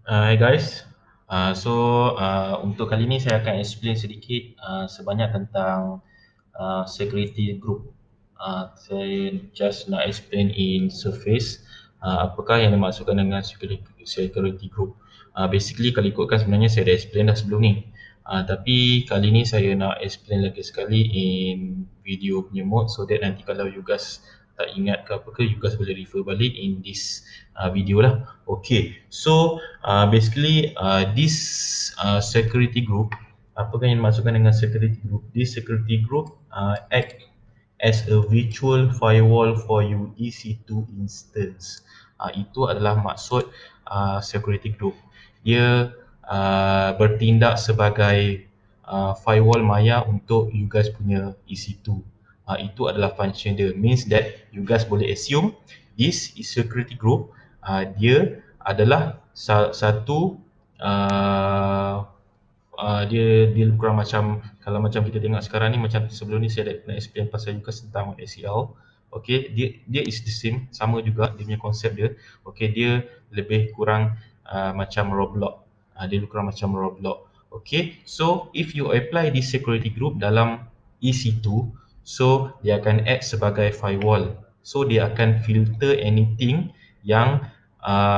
Hi guys, untuk kali ini saya akan explain sedikit sebanyak tentang security group. Saya just nak explain in surface apakah yang dimaksudkan dengan security group. Basically kalau ikutkan sebenarnya saya dah explain dah sebelum ni. Tapi kali ni saya nak explain lagi sekali in video punya mode so that nanti kalau you guys tak ingat ke apa ke, you guys boleh refer balik in this video lah. Okay, so basically this security group, apakah yang dimaksudkan dengan security group? This security group act as a virtual firewall for your EC2 instance. Itu adalah maksud security group. Dia bertindak sebagai firewall maya untuk you guys punya EC2. Itu adalah function dia. Means that you guys boleh assume this security group dia adalah satu dia lebih kurang macam, kalau macam kita tengok sekarang ni, macam sebelum ni saya dah explain pasal juga tentang ACL. Okay, dia is the same, sama juga dia punya konsep dia. Okay, dia lebih kurang macam Roblox. Dia lebih kurang macam Roblox. Okay, so if you apply this security group dalam EC2, so dia akan act sebagai firewall. So dia akan filter anything yang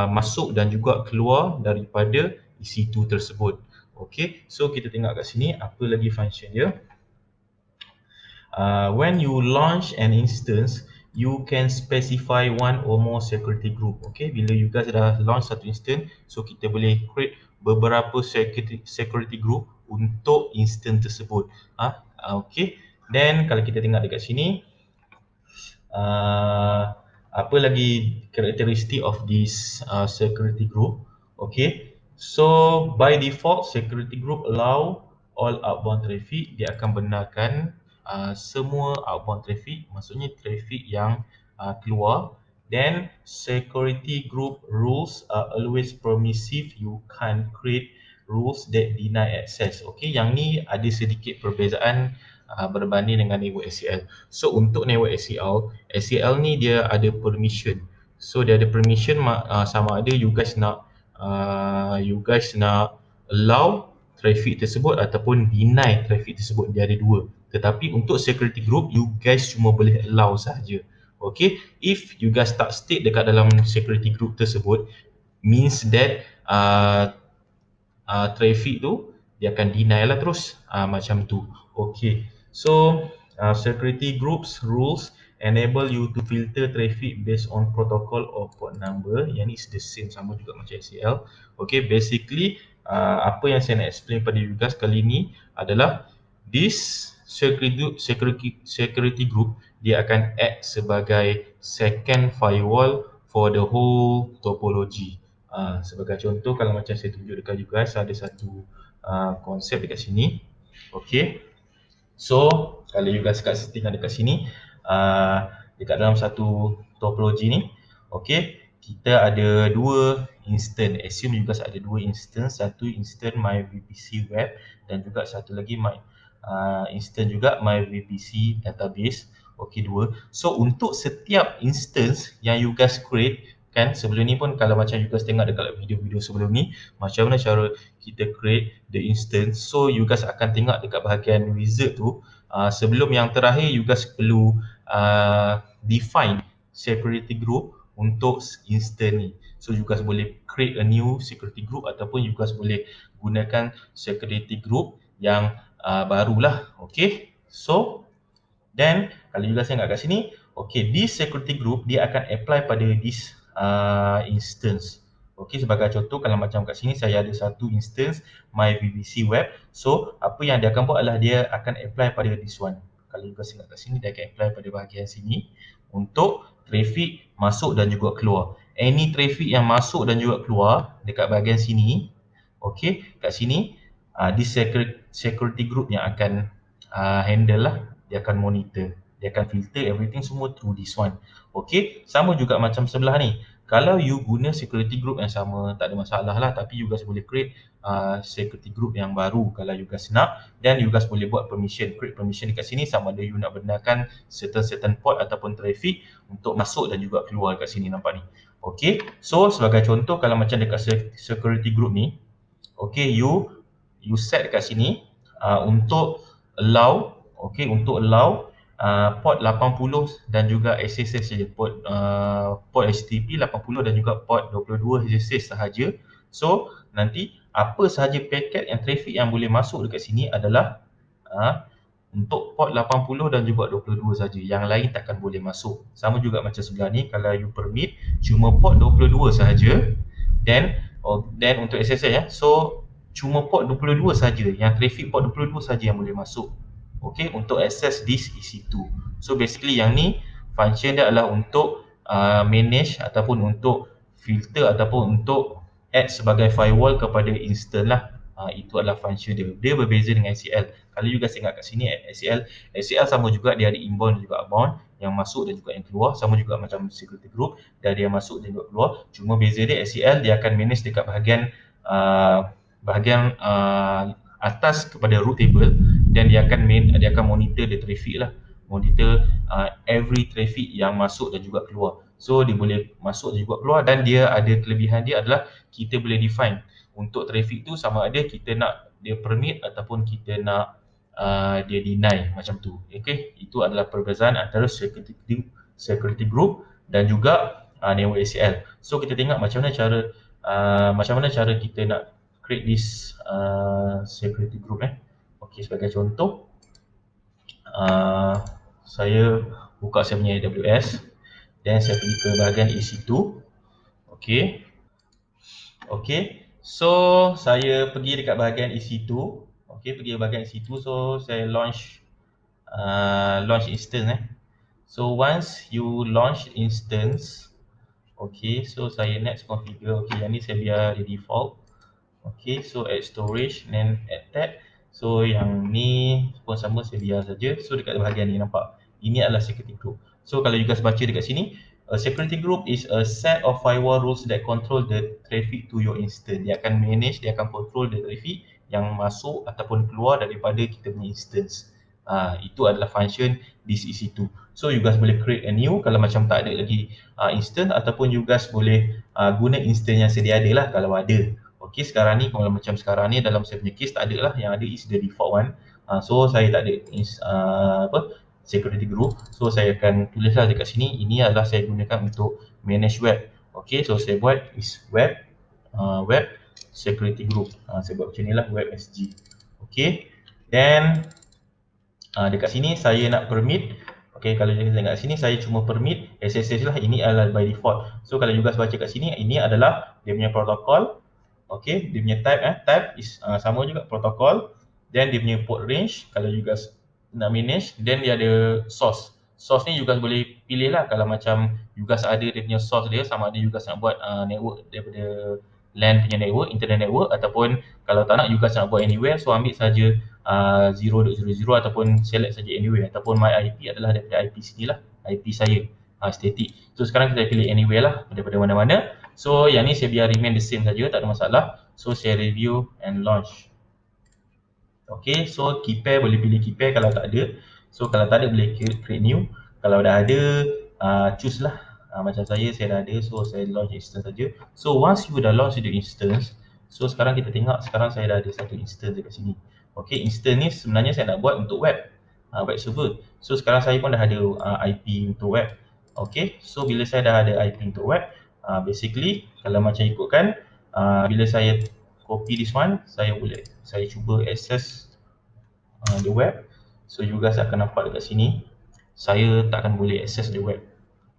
masuk dan juga keluar daripada EC2 tersebut. Okay, so kita tengok kat sini apa lagi function dia. When you launch an instance, you can specify one or more security group. Okay, bila you guys dah launch satu instance, so kita boleh create beberapa security group untuk instance tersebut. Okay, then kalau kita tengok dekat sini, apa lagi karakteristik of this security group? Okay, so by default security group allow all outbound traffic. Dia akan benarkan semua outbound traffic, maksudnya traffic yang keluar. Then security group rules are always permissive. You can't create rules that deny access. Okay, yang ni ada sedikit perbezaan berbanding dengan network ACL. So untuk network ACL ni dia ada permission. So dia ada permission sama ada you guys nak allow traffic tersebut ataupun deny traffic tersebut. Dia ada dua. Tetapi untuk security group, you guys cuma boleh allow sahaja. Okay, if you guys tak state dekat dalam security group tersebut, means that traffic tu dia akan deny lah terus macam tu. Okay, so security groups rules enable you to filter traffic based on protocol or port number. Yang ni is the same, sama juga macam ACL. Okay, basically apa yang saya nak explain pada you guys kali ni adalah this security group dia akan act sebagai second firewall for the whole topology. Sebagai contoh, kalau macam saya tunjuk dekat you guys, ada satu konsep dekat sini. Okay, so kalau you guys tengok dekat sini, dekat dalam satu topology ni, okay, kita ada dua instance. Assume you guys ada dua instance, satu instance my VPC web dan juga satu lagi instance juga my VPC database. Okay, dua. So untuk setiap instance yang you guys create, kan sebelum ni pun kalau macam you guys tengok dekat video-video sebelum ni, macam mana cara kita create the instance. So you guys akan tengok dekat bahagian wizard tu, sebelum yang terakhir you guys perlu define security group untuk instance ni. So you guys boleh create a new security group ataupun you guys boleh gunakan security group yang barulah. Okay, so then kalau you guys tengok kat sini, okay, this security group dia akan apply pada this instance. Okay, sebagai contoh, kalau macam kat sini saya ada satu instance my VPC web. So apa yang dia akan buat adalah dia akan apply pada this one. Kalau you guys tengok kat sini, dia akan apply pada bahagian sini untuk traffic masuk dan juga keluar. Any traffic yang masuk dan juga keluar dekat bahagian sini, okay, kat sini this security group yang akan handle lah. Dia akan monitor, dia akan filter everything semua through this one. Okay, sama juga macam sebelah ni. Kalau you guna security group yang sama, tak ada masalah lah, tapi you guys boleh create security group yang baru kalau you guys nak, dan you guys boleh buat permission, create permission dekat sini sama ada you nak benarkan certain port ataupun traffic untuk masuk dan juga keluar dekat sini, nampak ni. Okay, so sebagai contoh kalau macam dekat security group ni, okay, you set dekat sini untuk allow, okay, untuk allow port 80 dan juga SSH saja, port HTTP 80 dan juga port 22 SSH sahaja. So nanti apa sahaja paket yang traffic yang boleh masuk dekat sini adalah untuk port 80 dan juga 22 saja. Yang lain takkan boleh masuk. Sama juga macam sebelah ni, kalau you permit cuma port 22 sahaja, dan untuk SSH ya. So cuma port 22 saja, yang traffic port 22 saja yang boleh masuk. Okay, untuk access this EC2. So basically yang ni function dia adalah untuk manage ataupun untuk filter ataupun untuk add sebagai firewall kepada instance lah. Itu adalah function dia. Dia berbeza dengan SCL. Kalau you guys tengok kat sini SCL sama juga, dia ada inbound dan juga outbound, yang masuk dan juga yang keluar, sama juga macam security group, dan dia masuk dan juga keluar. Cuma beza dia, SCL dia akan manage dekat bahagian atas kepada root table, dan dia akan monitor the traffic lah, monitor every traffic yang masuk dan juga keluar. So dia boleh masuk dan juga keluar, dan dia ada kelebihan dia adalah kita boleh define untuk traffic tu sama ada kita nak dia permit ataupun kita nak dia deny, macam tu. Okay, itu adalah perbezaan antara security group dan juga network ACL. So kita tengok macam mana cara kita nak create this security group. Okay, sebagai contoh, saya buka saya punya AWS dan saya pergi ke bahagian EC2. Okay, so saya pergi dekat bahagian EC2. Okay, pergi ke bahagian EC2. So saya launch instance. So once you launch instance, okay, so saya next configure. Okay, yang ni saya biar di default. Okay, so add storage and add tab. So yang ni pun sama, saya biar saja. So dekat bahagian ni nampak, ini adalah security group. So kalau you guys baca dekat sini, a security group is a set of firewall rules that control the traffic to your instance. Dia akan manage, dia akan control the traffic yang masuk ataupun keluar daripada kita punya instance. Itu adalah function this EC2. So you guys boleh create a new kalau macam tak ada lagi instance, ataupun you guys boleh guna instance yang sedia ada lah kalau ada. Okay, sekarang ni kalau macam sekarang ni dalam saya punya case tak ada lah, yang ada is the default one. So saya tak ada security group. So saya akan tulislah dekat sini, ini adalah saya gunakan untuk manage web. Okay, so saya buat is web security group. Saya buat macam ni lah, web SG. Okay, then dekat sini saya nak permit. Okay, kalau you tengok kat sini saya cuma permit SSH lah, ini adalah by default. So kalau you guys baca kat sini, ini adalah dia punya protokol. Okay, dia punya type is sama juga protokol. Then dia punya port range kalau you guys nak manage. Then dia ada source. Source ni you guys boleh pilih lah, kalau macam you guys ada dia punya source dia, sama ada you guys nak buat network daripada LAN punya network, internet network, ataupun kalau tak nak you guys nak buat anywhere, so ambil saja 0.00 ataupun select saja anywhere, ataupun my IP adalah daripada IP sini lah, IP saya static. So sekarang kita pilih anywhere lah, daripada mana-mana. So yang ni saya biar remain the same saja, tak ada masalah. So saya review and launch. Okay, so key pair boleh pilih key pair kalau tak ada. So kalau tak ada boleh create new. Kalau dah ada, choose lah. Macam saya dah ada, so saya launch instance saja. So once you dah launch the instance, so sekarang kita tengok, sekarang saya dah ada satu instance dekat sini. Okay, instance ni sebenarnya saya nak buat untuk web, web server. So sekarang saya pun dah ada IP untuk web. Okay, so bila saya dah ada IP untuk web, basically kalau macam ikutkan, bila saya copy this one, saya cuba access the web. So you guys akan nampak dekat sini, saya takkan boleh access the web.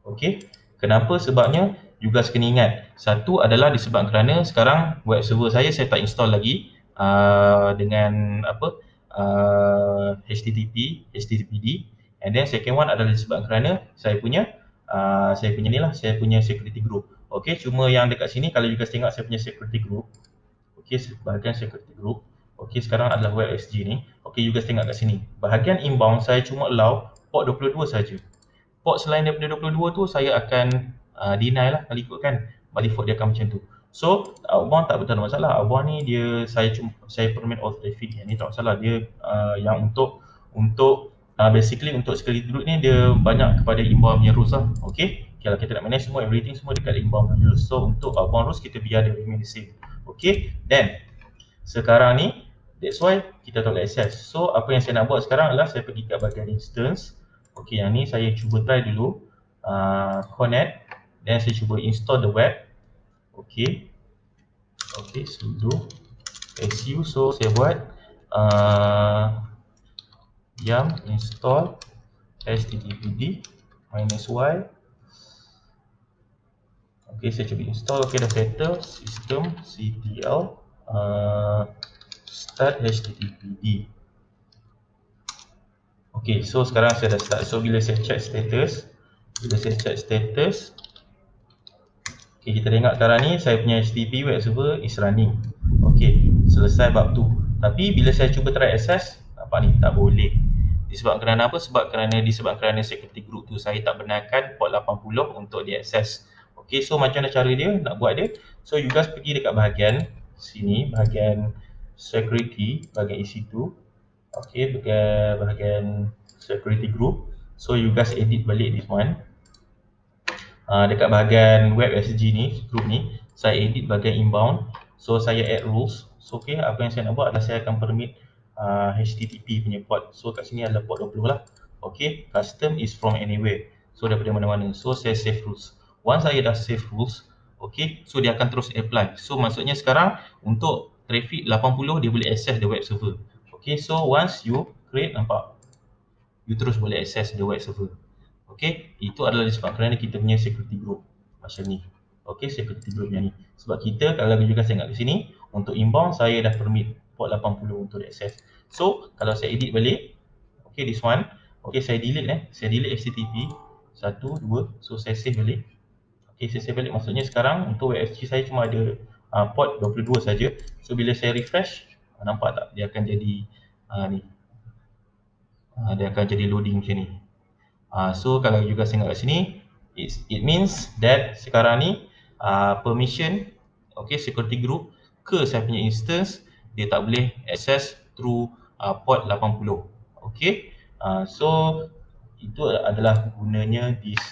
Okay, kenapa? Sebabnya you guys kena ingat, satu adalah disebabkan kerana sekarang web server saya tak install lagi dengan HTTPD, and then second one adalah disebabkan kerana saya punya security group. Okay, cuma yang dekat sini kalau you guys tengok saya punya security group, okay, bahagian security group, okay, sekarang adalah web SG ni. Okay, you guys tengok kat sini, bahagian inbound saya cuma allow port 22 saja. Port selain daripada 22 tu saya akan deny lah kalau ikutkan. By default dia akan macam tu. So outbound tak betul masalah. Outbound ni dia saya permit all traffic. Yang ni tak masalah. Dia yang untuk basically untuk security group ni dia banyak kepada inbound punya rules lah. Okay, kalau kita nak manage semua everything semua dekat inbound punya rules. So untuk outbound rules kita biar dia remain the same. Okay, then sekarang ni that's why kita tak boleh access. So apa yang saya nak buat sekarang adalah saya pergi ke bahagian instance. Okay, yang ni saya cuba try dulu connect, dan saya cuba install the web. Okay, sudo su. So saya buat yum install httpd -y. Okay, saya cuba install. Okay, dah settle systemctl start httpd. Okay, so sekarang saya dah start. So bila saya check status, okay, kita tengok sekarang ni saya punya HTTP web server is running. Okay, selesai bab tu. Tapi bila saya cuba try access, nampak ni tak boleh. Disebabkan kerana apa? Disebabkan kerana security group tu saya tak benarkan port 80 untuk diakses. Okay, so macam mana cara dia nak buat dia? So you guys pergi dekat bahagian sini, bahagian security, bahagian EC2. Okay, bahagian security group. So you guys edit balik this one. Dekat bahagian web SG ni, group ni, saya edit bahagian inbound. So saya add rules. So okay, apa yang saya nak buat adalah saya akan permit HTTP punya port. So kat sini adalah port 20 lah. Okay, custom is from anywhere. So daripada mana-mana. So saya save rules. Once saya dah save rules, okay, so dia akan terus apply. So maksudnya sekarang untuk traffic 80 dia boleh access the web server. Okay, so once you create, nampak, you terus boleh access the web server. Okay, itu adalah disebabkan kerana kita punya security group macam ni. Okay, security group yang ni. Sebab kita, kalau juga saya ingat ke sini, untuk inbound saya dah permit port 80 untuk access. So kalau saya edit balik, okay, this one, okay, saya delete HTTP 1, 2, so saya save balik. Okay, saya save balik, maksudnya sekarang untuk WebSG saya cuma ada port 22 saja. So bila saya refresh, nampak tak dia akan jadi ni, dia akan jadi loading macam ni. So kalau you guys tengok kat sini, it means that sekarang ni permission, okay, security group ke saya punya instance dia tak boleh access through port 80. Okay, so itu adalah gunanya this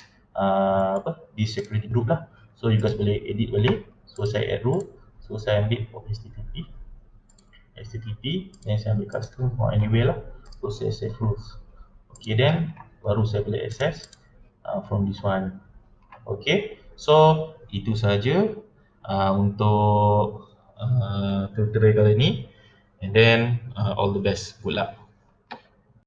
security group lah. So you guys boleh edit balik. So saya add rule. So saya ambil port HTTP, dan saya ambil custom from anywhere lah. So saya save rules. Okay, then baru saya boleh access from this one. Okay, so itu saja untuk tutorial kali ini, and then all the best, good luck.